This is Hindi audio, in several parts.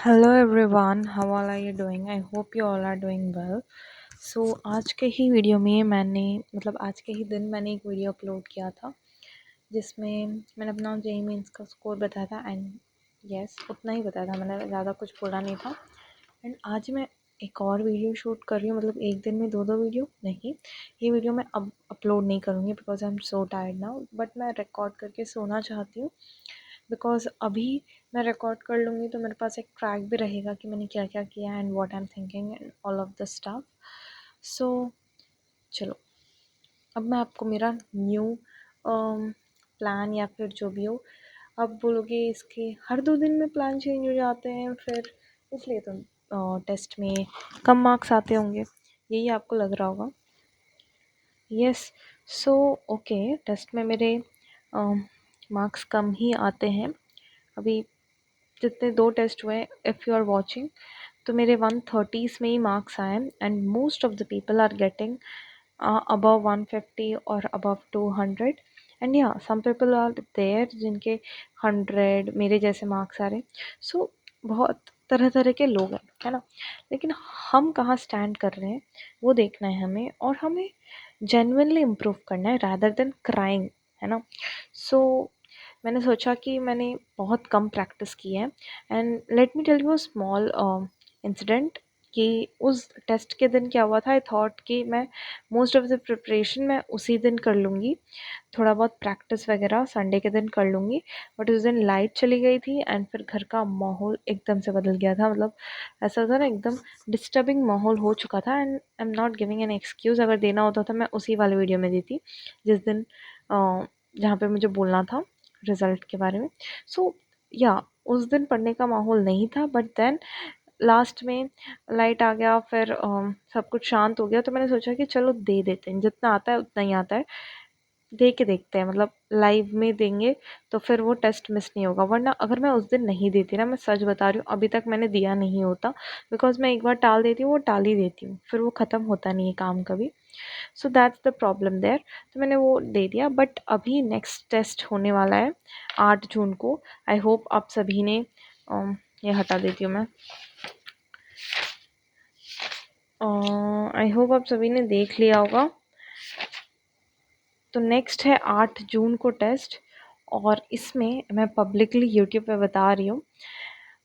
Hello everyone, how are you doing? I hope you all are doing well. So आज के ही वीडियो में आज के ही दिन मैंने एक वीडियो अपलोड किया था जिसमें मैंने अपना जेईई मेंस का स्कोर बताया था। एंड यस, उतना ही बताया था, मैंने ज़्यादा कुछ बोला नहीं था। एंड आज मैं एक और वीडियो शूट कर रही हूँ, मतलब एक दिन में दो दो वीडियो नहीं। ये वीडियो मैं अब अपलोड नहीं करूँगी because I am so tired now, but मैं रिकॉर्ड करके सोना चाहती हूँ। बिकॉज अभी मैं रिकॉर्ड कर लूँगी तो मेरे पास एक ट्रैक भी रहेगा कि मैंने क्या क्या किया and what I am thinking and all of the stuff. So चलो, अब मैं आपको मेरा न्यू प्लान या फिर जो भी हो, अब बोलोगे इसके हर 2 दिन में प्लान चेंज हो जाते हैं फिर, इसलिए तो टेस्ट में कम मार्क्स आते होंगे, यही आपको लग रहा होगा। यस, सो ओके, टेस्ट में मेरे मार्क्स कम ही आते हैं। अभी जितने 2 टेस्ट हुए, इफ़ यू आर वॉचिंग, तो मेरे 130s में ही मार्क्स आए and most of the people are getting above 150 और above 200 एंड या सम पीपल आर देयर जिनके 100 मेरे जैसे मार्क्स आ रहे। सो बहुत तरह तरह के लोग हैं, है ना। लेकिन हम कहाँ स्टैंड कर रहे हैं वो देखना है हमें, और हमें जेन्युइनली इम्प्रूव करना है रादर देन क्राइंग, है ना। सो मैंने सोचा कि मैंने बहुत कम प्रैक्टिस की है and let me tell you a small incident कि उस टेस्ट के दिन क्या हुआ था। आई थॉट कि मैं मोस्ट ऑफ द प्रिपरेशन मैं उसी दिन कर लूँगी, थोड़ा बहुत प्रैक्टिस वगैरह संडे के दिन कर लूँगी। बट उस दिन लाइट चली गई थी एंड फिर घर का माहौल एकदम से बदल गया था, मतलब ऐसा था ना, एकदम डिस्टर्बिंग माहौल हो चुका था। And I am not giving an excuse, अगर देना होता था मैं उसी वाले वीडियो में देती जिस दिन जहाँ पे मुझे बोलना था रिज़ल्ट के बारे में। सो या उस दिन पढ़ने का माहौल नहीं था, बट देन लास्ट में लाइट आ गया, फिर सब कुछ शांत हो गया, तो मैंने सोचा कि चलो दे देते हैं, जितना आता है उतना ही आता है, दे के देखते हैं, मतलब लाइव में देंगे तो फिर वो टेस्ट मिस नहीं होगा। वरना अगर मैं उस दिन नहीं देती ना, मैं सच बता रही हूँ, अभी तक मैंने दिया नहीं होता। बिकॉज मैं एक बार टाल देती हूँ, वो टाल ही देती हूँ, फिर वो ख़त्म होता नहीं है काम कभी। So that's the problem there. तो मैंने वो दे दिया, बट अभी नेक्स्ट टेस्ट होने वाला है 8 जून को। आई होप आप सभी ने ये हटा देती हूँ मैं, आई होप आप सभी ने देख लिया होगा। तो नेक्स्ट है 8 जून को टेस्ट, और इसमें मैं पब्लिकली यूट्यूब पे बता रही हूँ।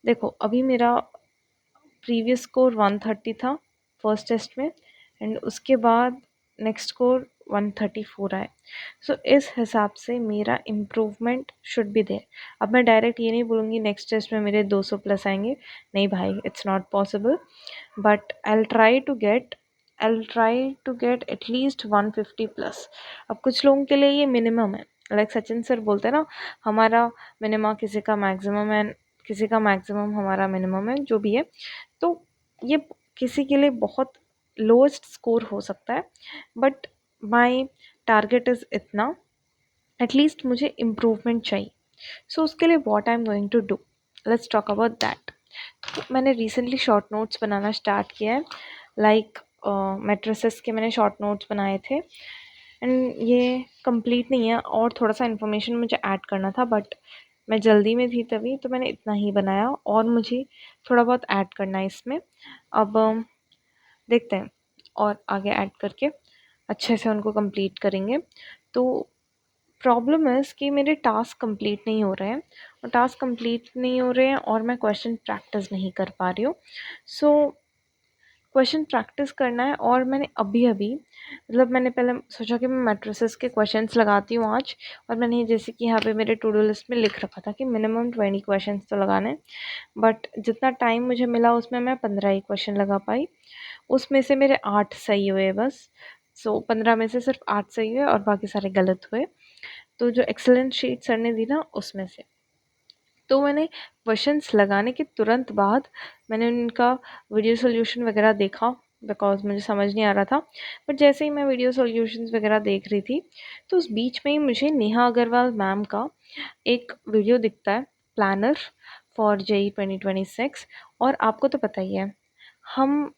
देखो, अभी मेरा प्रीवियस स्कोर 130 था फर्स्ट टेस्ट में, एंड उसके बाद नेक्स्ट स्कोर 134 आए। सो इस हिसाब से मेरा इम्प्रूवमेंट शुड बी देयर। अब मैं डायरेक्ट ये नहीं बोलूँगी नेक्स्ट टेस्ट में मेरे 200 प्लस आएंगे, नहीं भाई, it's not possible. But I try to get at least 150 plus. अब कुछ लोगों के लिए ये मिनिमम है, लाइक सचिन सर बोलते हैं ना, हमारा मिनिमम किसी का मैक्सिमम है, किसी का मैक्सिमम हमारा मिनिमम है, जो भी है। तो ये किसी के लिए बहुत लोएस्ट स्कोर हो सकता है, बट माई टारगेट इज़ इतना, एटलीस्ट मुझे इम्प्रूवमेंट चाहिए। सो उसके लिए what I am going to do, let's talk about that. मैंने रिसेंटली शॉर्ट नोट्स बनाना स्टार्ट किया है, लाइक मैट्रिसेस के मैंने शॉर्ट नोट्स बनाए थे। एंड ये कंप्लीट नहीं है, और थोड़ा सा इन्फॉर्मेशन मुझे ऐड करना था, बट मैं जल्दी में थी तभी, तो मैंने इतना ही बनाया, और मुझे थोड़ा बहुत ऐड करना है इसमें। अब देखते हैं, और आगे ऐड करके अच्छे से उनको कंप्लीट करेंगे। तो प्रॉब्लम इज़ कि मेरे टास्क कंप्लीट नहीं हो रहे हैं, और टास्क कंप्लीट नहीं हो रहे हैं और मैं क्वेश्चन प्रैक्टिस नहीं कर पा रही हूँ। सो क्वेश्चन प्रैक्टिस करना है, और मैंने अभी अभी, मतलब मैंने पहले सोचा कि मैं मैट्रिसेस के क्वेश्चंस लगाती हूँ आज, और मैंने जैसे कि यहाँ पे मेरे टू डू लिस्ट में लिख रखा था कि मिनिमम 20 क्वेश्चंस तो लगाने हैं। बट जितना टाइम मुझे मिला उसमें मैं 15 ही क्वेश्चन लगा पाई, उसमें से मेरे 8 सही हुए बस। सो 15 में से सिर्फ 8 सही हुए और बाकी सारे गलत हुए। तो जो एक्सेलेंट शीट सर ने दी ना, उसमें से तो मैंने क्वेश्चंस लगाने के तुरंत बाद मैंने उनका वीडियो सॉल्यूशन वगैरह देखा, बिकॉज मुझे समझ नहीं आ रहा था। बट जैसे ही मैं वीडियो सॉल्यूशंस वगैरह देख रही थी, तो उस बीच में ही मुझे नेहा अग्रवाल मैम का एक वीडियो दिखता है, प्लानर फॉर जेई 2026। और आपको तो पता ही है, हम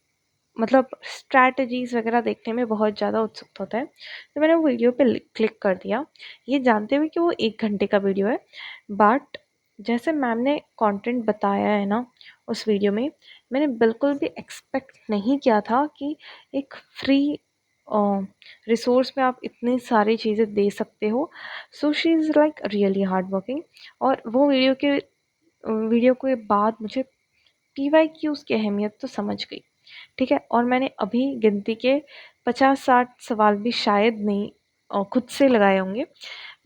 मतलब स्ट्रैटेजीज वगैरह देखने में बहुत ज़्यादा उत्सुक होता है। तो मैंने वो वीडियो पे क्लिक कर दिया, ये जानते हुए कि वो 1 घंटे का वीडियो है। बट जैसे मैम ने कंटेंट बताया है ना उस वीडियो में, मैंने बिल्कुल भी एक्सपेक्ट नहीं किया था कि एक फ्री रिसोर्स में आप इतनी सारी चीज़ें दे सकते हो। So she is like really hard working. और वो वीडियो के बाद मुझे PYQs की अहमियत तो समझ गई। ठीक है, और मैंने अभी गिनती के 50-60 सवाल भी शायद नहीं खुद से लगाए होंगे।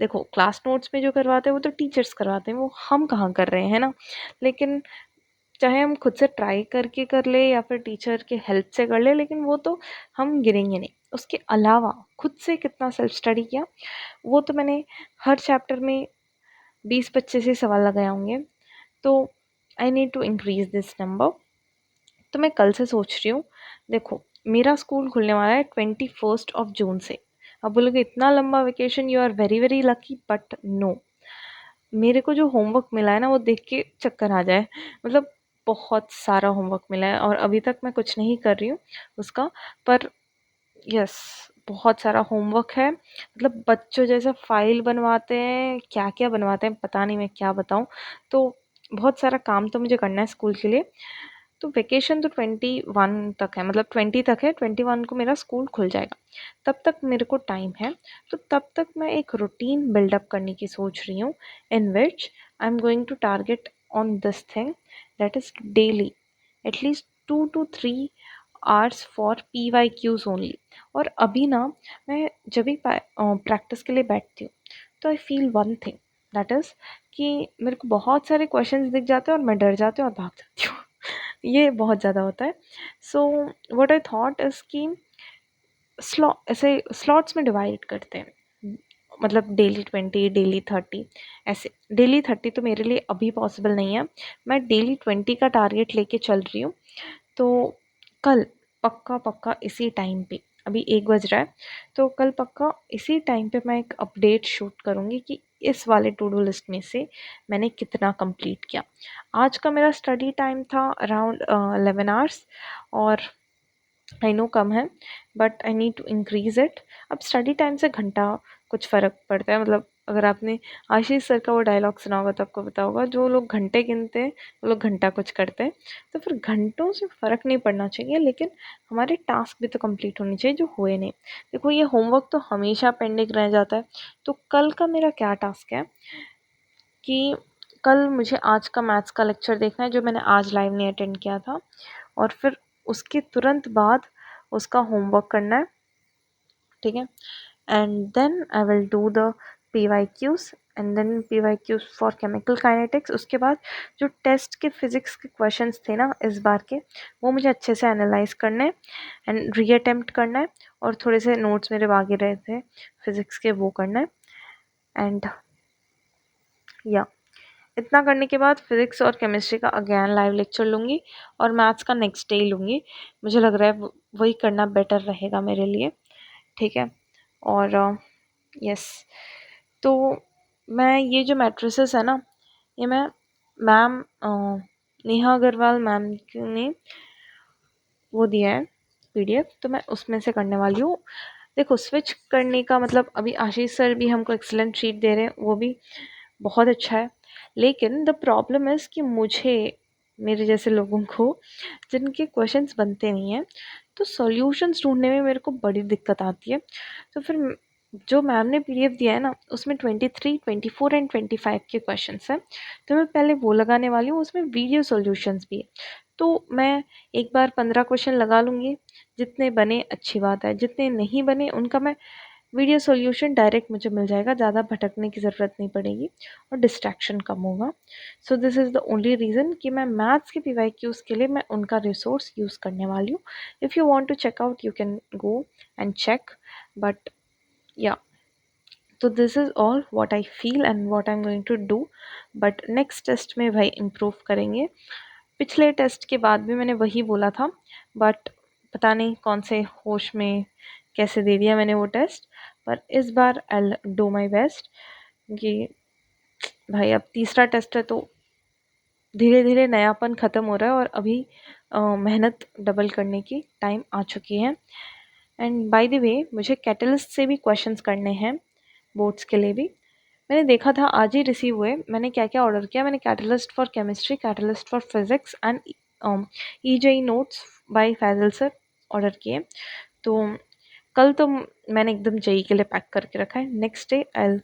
देखो, क्लास नोट्स में जो करवाते हैं वो तो टीचर्स करवाते हैं, वो हम कहाँ कर रहे हैं ना। लेकिन चाहे हम खुद से ट्राई करके कर ले या फिर टीचर के हेल्प से कर ले, लेकिन वो तो हम गिरेंगे नहीं। उसके अलावा खुद से कितना सेल्फ स्टडी किया, वो तो मैंने हर चैप्टर में 20-25 ही सवाल लगाए होंगे। तो I need to increase this number. तो मैं कल से सोच रही हूँ। देखो, मेरा स्कूल खुलने वाला है 21 जून से। अब बोलोगे इतना लंबा vacation, you are very very lucky, but no. मेरे को जो होमवर्क मिला है ना, वो देख के चक्कर आ जाए। मतलब बहुत सारा होमवर्क मिला है और अभी तक मैं कुछ नहीं कर रही हूँ उसका। पर यस, बहुत सारा होमवर्क है। मतलब बच्चों जैसे फाइल बनवाते हैं, क्या क्या बनवाते हैं पता नहीं, मैं क्या बताऊँ। तो बहुत सारा काम तो मुझे करना है स्कूल के लिए। तो वेकेशन तो 21 तक है, मतलब 20 तक है। 21 को मेरा स्कूल खुल जाएगा, तब तक मेरे को टाइम है। तो तब तक मैं एक रूटीन बिल्डअप करने की सोच रही हूँ, in which I am going to target on this thing, that is daily at least 2 to 3 hours for PYQs only. और अभी ना, मैं जब भी प्रैक्टिस के लिए बैठती हूँ तो I feel one thing, that is कि मेरे को बहुत सारे क्वेश्चंस दिख जाते हैं और मैं डर जाती हूँ और भाग जाती हूँ। ये बहुत ज़्यादा होता है। So what I thought is कि ऐसे स्लॉट्स में डिवाइड करते हैं। मतलब डेली 20, डेली 30, ऐसे। डेली 30 तो मेरे लिए अभी पॉसिबल नहीं है। मैं डेली 20 का टारगेट लेके चल रही हूँ। तो कल पक्का पक्का इसी टाइम पे, अभी 1 बज रहा है, तो कल पक्का इसी टाइम पे मैं एक अपडेट शूट करूँगी कि इस वाले टू डू लिस्ट में से मैंने कितना कंप्लीट किया। आज का मेरा स्टडी टाइम था अराउंड 11 hours। और आई नो कम है, but I need to increase it. अब स्टडी टाइम से घंटा कुछ फ़र्क पड़ता है। मतलब अगर आपने आशीष सर का वो डायलॉग सुना होगा तो आपको पता होगा, जो लोग घंटे गिनते हैं वो लोग घंटा कुछ करते हैं। तो फिर घंटों से फ़र्क नहीं पड़ना चाहिए, लेकिन हमारे टास्क भी तो कंप्लीट होने चाहिए जो हुए नहीं। देखो, ये होमवर्क तो हमेशा पेंडिंग रह जाता है। तो कल का मेरा क्या टास्क है कि कल मुझे आज का मैथ्स का लेक्चर देखना है, जो मैंने आज लाइव नहीं अटेंड किया था। और फिर उसके तुरंत बाद उसका होमवर्क करना है। ठीक है, and then I will do the PYQs, and then PYQs for chemical kinetics. उसके बाद जो टेस्ट के फिज़िक्स के क्वेश्चंस थे ना इस बार के, वो मुझे अच्छे से एनालाइज करने एंड री अटेम्प्ट करना है। और थोड़े से नोट्स मेरे बाकी रहे थे फिज़िक्स के, वो करना है। एंड या इतना करने के बाद फिज़िक्स और केमिस्ट्री का अगेन लाइव लेक्चर लूँगी और मैथ्स का नेक्स्ट डे ही लूँगी। मुझे लग रहा है वही करना बेटर रहेगा मेरे लिए। ठीक है, और यस, तो मैं ये जो मैट्रिसेस है ना, ये मैं मैम नेहा अग्रवाल मैम ने वो दिया है PDF, तो मैं उसमें से करने वाली हूँ। देखो, स्विच करने का मतलब, अभी आशीष सर भी हमको एक्सेलेंट शीट दे रहे हैं, वो भी बहुत अच्छा है। लेकिन द प्रॉब्लम इज़ कि मुझे, मेरे जैसे लोगों को जिनके क्वेश्चंस बनते नहीं हैं, तो सॉल्यूशंस ढूंढने में मेरे को बड़ी दिक्कत आती है। तो फिर जो मैम ने PDF दिया है ना, उसमें 23, 24 एंड 25 के क्वेश्चंस हैं। तो मैं पहले वो लगाने वाली हूँ, उसमें वीडियो सॉल्यूशंस भी है। तो मैं एक बार 15 क्वेश्चन लगा लूँगी। जितने बने अच्छी बात है, जितने नहीं बने उनका मैं वीडियो सॉल्यूशन डायरेक्ट मुझे मिल जाएगा, ज़्यादा भटकने की ज़रूरत नहीं पड़ेगी और डिस्ट्रैक्शन कम होगा। So this is the only reason कि मैं मैथ्स के PYQs के लिए मैं उनका रिसोर्स यूज़ करने वाली हूँ। If you want to check out, you can go and check, but yeah. तो this is all what I feel and what I am going to do. But next test में भाई इम्प्रूव करेंगे। पिछले टेस्ट के बाद भी मैंने वही बोला था, बट पता नहीं कौन से होश में कैसे दे दिया मैंने वो टेस्ट। पर इस बार आई डू माई बेस्ट, कि भाई अब तीसरा टेस्ट है, तो धीरे धीरे नयापन ख़त्म हो रहा है और अभी मेहनत डबल करने की टाइम आ चुकी है। एंड बाय द वे, मुझे कैटलिस्ट से भी क्वेश्चंस करने हैं बोर्ड्स के लिए भी। मैंने देखा था आज ही रिसीव हुए। मैंने क्या क्या ऑर्डर किया, मैंने catalyst for chemistry, catalyst for physics and EJE notes by Faisal sir order किए। तो कल तो मैंने एकदम जेई के लिए पैक करके रखा है। Next day I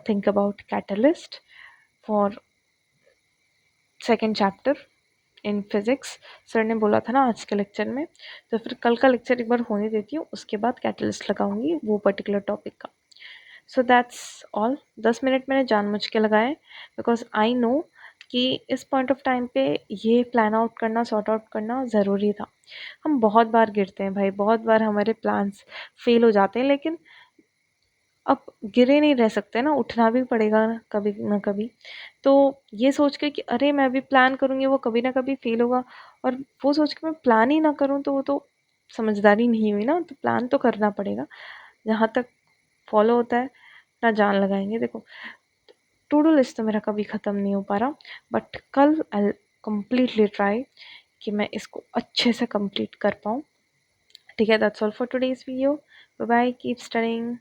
think about catalyst for second chapter in physics. Sir ने बोला था ना आज के लेक्चर में, तो फिर कल का लेक्चर एक बार होने देती हूँ, उसके बाद कैटलिस्ट लगाऊंगी वो पर्टिकुलर टॉपिक का। So that's all. 10 मिनट मैंने जानबूझ के लगाए बिकॉज आई नो कि इस पॉइंट ऑफ टाइम पे ये प्लान आउट करना, सॉर्ट आउट करना ज़रूरी था। हम बहुत बार गिरते हैं भाई, बहुत बार हमारे प्लान्स फेल हो जाते हैं, लेकिन अब गिरे नहीं रह सकते ना, उठना भी पड़ेगा ना कभी ना कभी। तो ये सोच के कि अरे मैं भी प्लान करूँगी वो कभी ना कभी फेल होगा, और वो सोच के मैं प्लान ही ना करूँ, तो वो तो समझदारी नहीं हुई ना। तो प्लान तो करना पड़ेगा, जहाँ तक फॉलो होता है ना जान लगाएंगे। देखो, टू डू लिस्ट तो मेरा कभी ख़त्म नहीं हो पा रहा, बट कल आई कम्प्लीटली ट्राई कि मैं इसको अच्छे से कंप्लीट कर पाऊँ। ठीक है, that's all for today's video. Bye bye, keep studying.